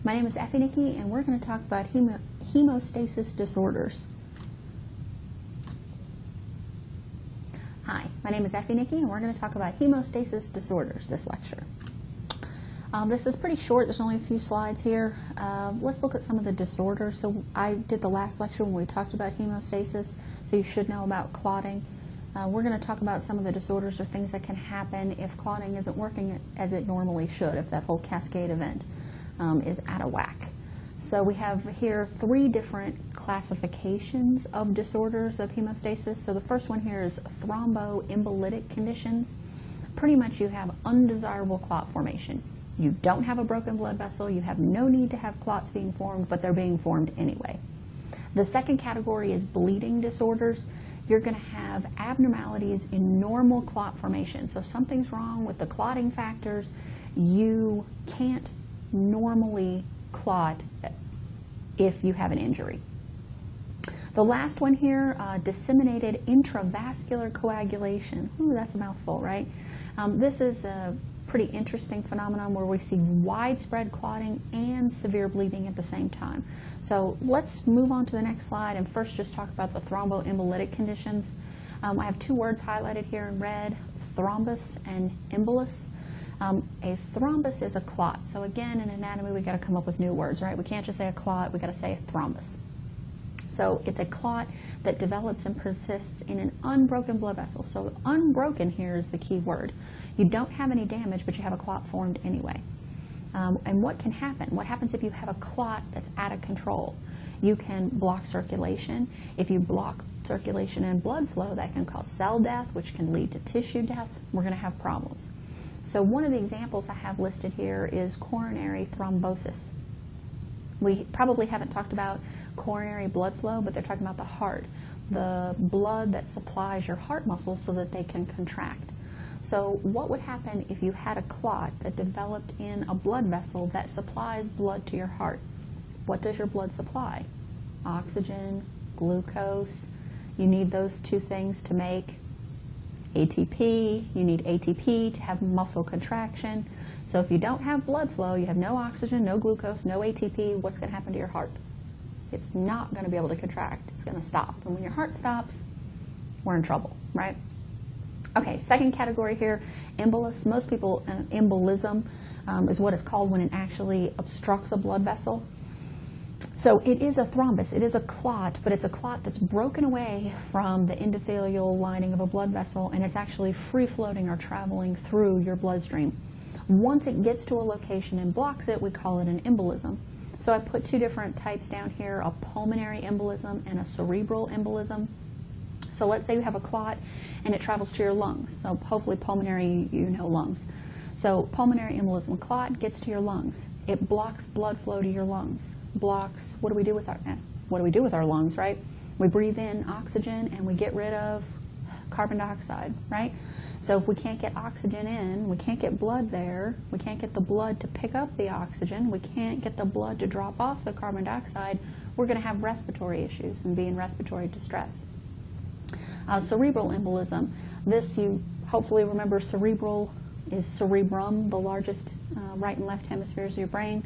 My name is Effie Nikki, and we're going to talk about hemostasis disorders. Hi, my name is Effie Nikki, and we're going to talk about hemostasis disorders this lecture. This is pretty short. There's only a few slides here. Let's look at some of the disorders. So I did the last lecture when we talked about hemostasis, so you should know about clotting. We're going to talk about some of the disorders or things that can happen if clotting isn't working as it normally should, if that whole cascade event is out of whack. So we have here 3 different classifications of disorders of hemostasis. So the first one here is thromboembolic conditions. Pretty much you have undesirable clot formation. You don't have a broken blood vessel, you have no need to have clots being formed, but they're being formed anyway. The second category is bleeding disorders. You're going to have abnormalities in normal clot formation. So if something's wrong with the clotting factors, you can't normally clot if you have an injury. The last one here, disseminated intravascular coagulation. Ooh, that's a mouthful, right? This is a pretty interesting phenomenon where we see widespread clotting and severe bleeding at the same time. So let's move on to the next slide and first just talk about the thromboembolic conditions. I have 2 words highlighted here in red, thrombus and embolus. A thrombus is a clot. So again, in anatomy, we've got to come up with new words, right? We can't just say a clot, we've got to say a thrombus. So it's a clot that develops and persists in an unbroken blood vessel. So unbroken here is the key word. You don't have any damage, but you have a clot formed anyway. And what can happen? What happens if you have a clot that's out of control? You can block circulation. If you block circulation and blood flow, that can cause cell death, which can lead to tissue death. We're going to have problems. So one of the examples I have listed here is coronary thrombosis. We probably haven't talked about coronary blood flow, but they're talking about the heart, the blood that supplies your heart muscles so that they can contract. So what would happen if you had a clot that developed in a blood vessel that supplies blood to your heart? What does your blood supply? Oxygen, glucose. You need those 2 things to make ATP. You need ATP to have muscle contraction. So if you don't have blood flow, you have no oxygen, no glucose, no ATP, what's going to happen to your heart? It's not going to be able to contract. It's going to stop. And when your heart stops, we're in trouble, right? Okay, second category here, embolus. Most people, embolism is what it's called when it actually obstructs a blood vessel. So it is a thrombus. It is a clot, but it's a clot that's broken away from the endothelial lining of a blood vessel, and it's actually free-floating or traveling through your bloodstream. Once it gets to a location and blocks it, we call it an embolism. So I put 2 different types down here, a pulmonary embolism and a cerebral embolism. So let's say you have a clot and it travels to your lungs. So hopefully pulmonary, you know lungs. So pulmonary embolism, clot gets to your lungs. It blocks blood flow to your lungs. Blocks, what do we do with our lungs, right? We breathe in oxygen and we get rid of carbon dioxide, right? So if we can't get oxygen in, we can't get blood there, we can't get the blood to pick up the oxygen, we can't get the blood to drop off the carbon dioxide, we're going to have respiratory issues and be in respiratory distress. Cerebral embolism. This, you hopefully remember, cerebral is cerebrum, the largest right and left hemispheres of your brain.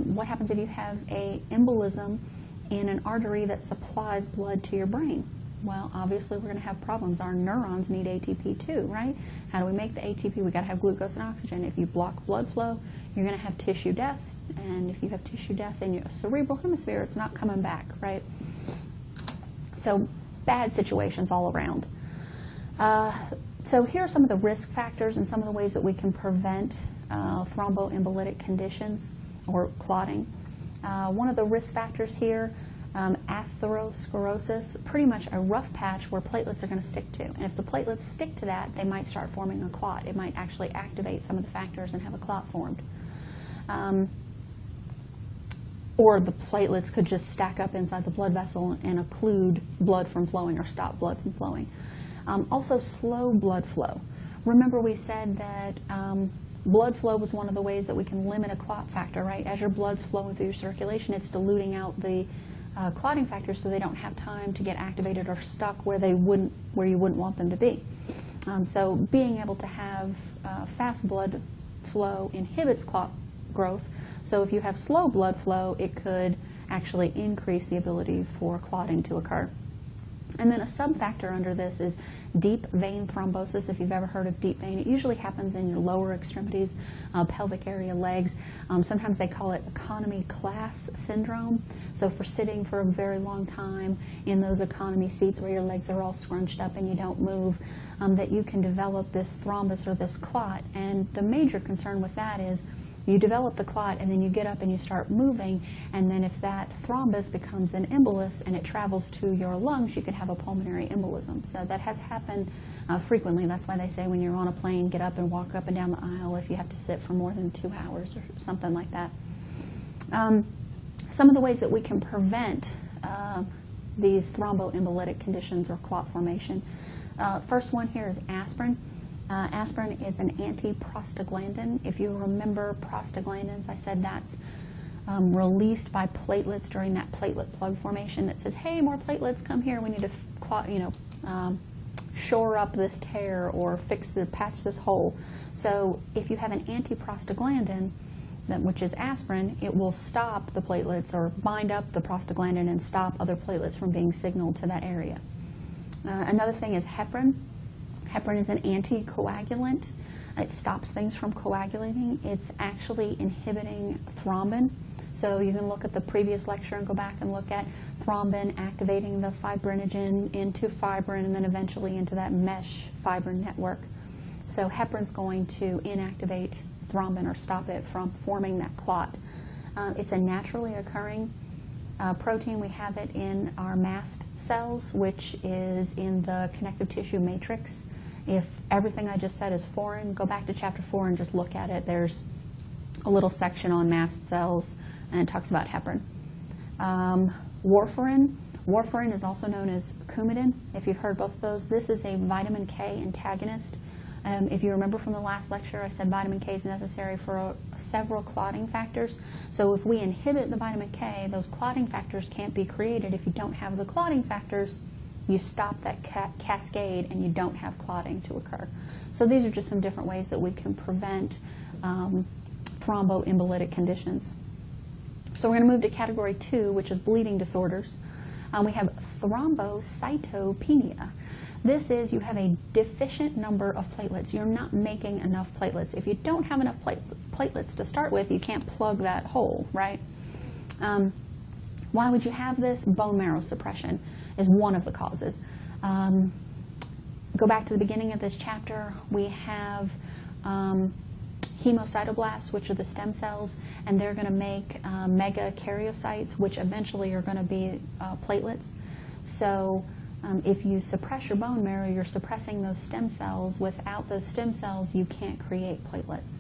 What happens if you have a embolism in an artery that supplies blood to your brain? Well, obviously we're going to have problems. Our neurons need ATP too, right? How do we make the ATP? We've got to have glucose and oxygen. If you block blood flow, you're going to have tissue death. And if you have tissue death in your cerebral hemisphere, it's not coming back, right? So bad situations all around. So here are some of the risk factors and some of the ways that we can prevent thromboembolic conditions or clotting. One of the risk factors here, atherosclerosis, pretty much a rough patch where platelets are going to stick to. And if the platelets stick to that, they might start forming a clot. It might actually activate some of the factors and have a clot formed. Or the platelets could just stack up inside the blood vessel and occlude blood from flowing or stop blood from flowing. Also, slow blood flow. Remember we said that blood flow was one of the ways that we can limit a clot factor, right? As your blood's flowing through your circulation, it's diluting out the clotting factors so they don't have time to get activated or stuck where you wouldn't want them to be. So being able to have fast blood flow inhibits clot growth. So if you have slow blood flow, it could actually increase the ability for clotting to occur. And then a sub-factor under this is deep vein thrombosis. If you've ever heard of deep vein, it usually happens in your lower extremities, pelvic area, legs. Sometimes they call it economy class syndrome. So for sitting for a very long time in those economy seats where your legs are all scrunched up and you don't move, that you can develop this thrombus or this clot. And the major concern with that is you develop the clot and then you get up and you start moving, and then if that thrombus becomes an embolus and it travels to your lungs, you could have a pulmonary embolism. So that has happened frequently. That's why they say when you're on a plane, get up and walk up and down the aisle if you have to sit for more than 2 hours or something like that. Some of the ways that we can prevent these thromboembolic conditions or clot formation. First one here is aspirin. Aspirin is an antiprostaglandin. If you remember prostaglandins, I said that's released by platelets during that platelet plug formation that says, hey, more platelets, come here, we need to shore up this tear or patch this hole. So if you have an antiprostaglandin, which is aspirin, it will stop the platelets or bind up the prostaglandin and stop other platelets from being signaled to that area. Another thing is heparin. Heparin is an anticoagulant. It stops things from coagulating. It's actually inhibiting thrombin. So you can look at the previous lecture and go back and look at thrombin activating the fibrinogen into fibrin and then eventually into that mesh fibrin network. So heparin's going to inactivate thrombin or stop it from forming that clot. It's a naturally occurring protein. We have it in our mast cells, which is in the connective tissue matrix. If everything I just said is foreign, go back to chapter 4 and just look at it. There's a little section on mast cells and it talks about heparin. Warfarin. Warfarin is also known as Coumadin. If you've heard both of those, this is a vitamin K antagonist. If you remember from the last lecture, I said vitamin K is necessary for several clotting factors. So if we inhibit the vitamin K, those clotting factors can't be created. If you don't have the clotting factors, you stop that cascade and you don't have clotting to occur. So these are just some different ways that we can prevent thromboembolic conditions. So we're going to move to category 2, which is bleeding disorders. We have thrombocytopenia. This is you have a deficient number of platelets. You're not making enough platelets. If you don't have enough platelets to start with, you can't plug that hole, right? Why would you have this? Bone marrow suppression is one of the causes. Go back to the beginning of this chapter. We have hemocytoblasts, which are the stem cells, and they're going to make megakaryocytes, which eventually are going to be platelets. So if you suppress your bone marrow, you're suppressing those stem cells. Without those stem cells, you can't create platelets.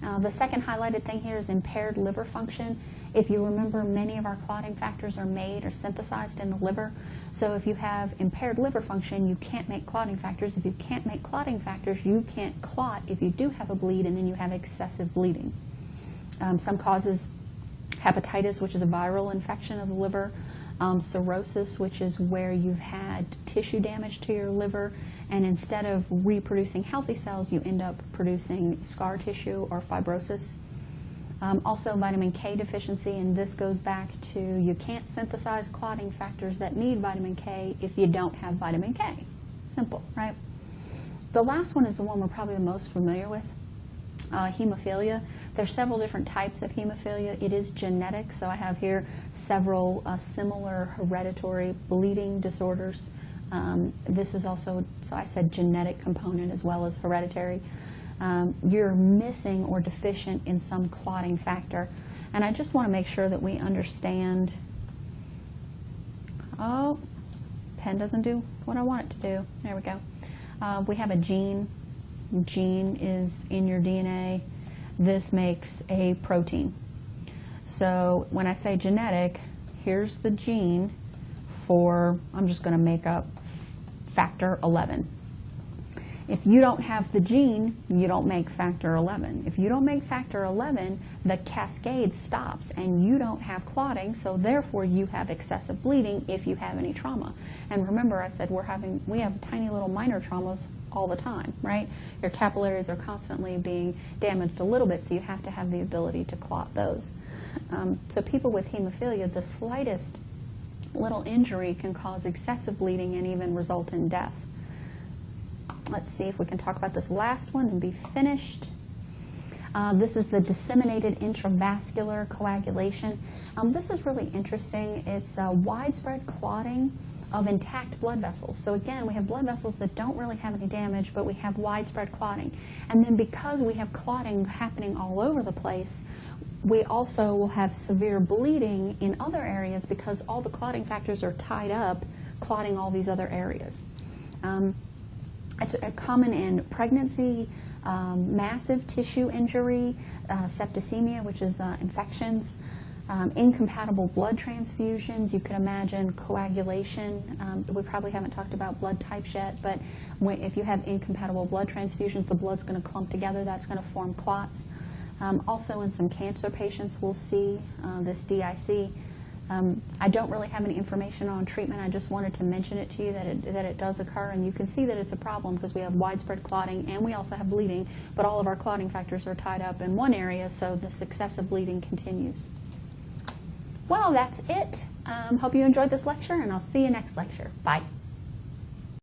The second highlighted thing here is impaired liver function. If you remember, many of our clotting factors are made or synthesized in the liver. So if you have impaired liver function, you can't make clotting factors. If you can't make clotting factors, you can't clot if you do have a bleed, and then you have excessive bleeding. Some causes: hepatitis, which is a viral infection of the liver, cirrhosis, which is where you've had tissue damage to your liver, and instead of reproducing healthy cells, you end up producing scar tissue or fibrosis. Also vitamin K deficiency, and this goes back to you can't synthesize clotting factors that need vitamin K if you don't have vitamin K. Simple, right? The last one is the one we're probably the most familiar with, hemophilia. There's several different types of hemophilia. It is genetic, so I have here several similar hereditary bleeding disorders. This is also, so I said genetic component as well as hereditary. You're missing or deficient in some clotting factor. And I just want to make sure that we understand. Oh, pen doesn't do what I want it to do. There we go. We have a gene. Gene is in your DNA. This makes a protein. So when I say genetic, here's the gene for, I'm just going to make up factor 11. If you don't have the gene, you don't make factor 11. If you don't make factor 11, the cascade stops and you don't have clotting, so therefore you have excessive bleeding if you have any trauma. And remember, I said we have tiny little minor traumas all the time, right? Your capillaries are constantly being damaged a little bit, so you have to have the ability to clot those. So people with hemophilia, the slightest little injury can cause excessive bleeding and even result in death. Let's see if we can talk about this last one and be finished. This is the disseminated intravascular coagulation. This is really interesting. It's widespread clotting of intact blood vessels. So again, we have blood vessels that don't really have any damage, but we have widespread clotting. And then because we have clotting happening all over the place, we also will have severe bleeding in other areas because all the clotting factors are tied up, clotting all these other areas. It's common in pregnancy, massive tissue injury, septicemia, which is infections, incompatible blood transfusions. You could imagine coagulation. We probably haven't talked about blood types yet, but if you have incompatible blood transfusions, the blood's going to clump together. That's going to form clots. Also in some cancer patients, we'll see this DIC. I don't really have any information on treatment. I just wanted to mention it to you that it does occur, and you can see that it's a problem because we have widespread clotting and we also have bleeding, but all of our clotting factors are tied up in one area, so this excessive bleeding continues. Well, that's it. Hope you enjoyed this lecture, and I'll see you next lecture. Bye.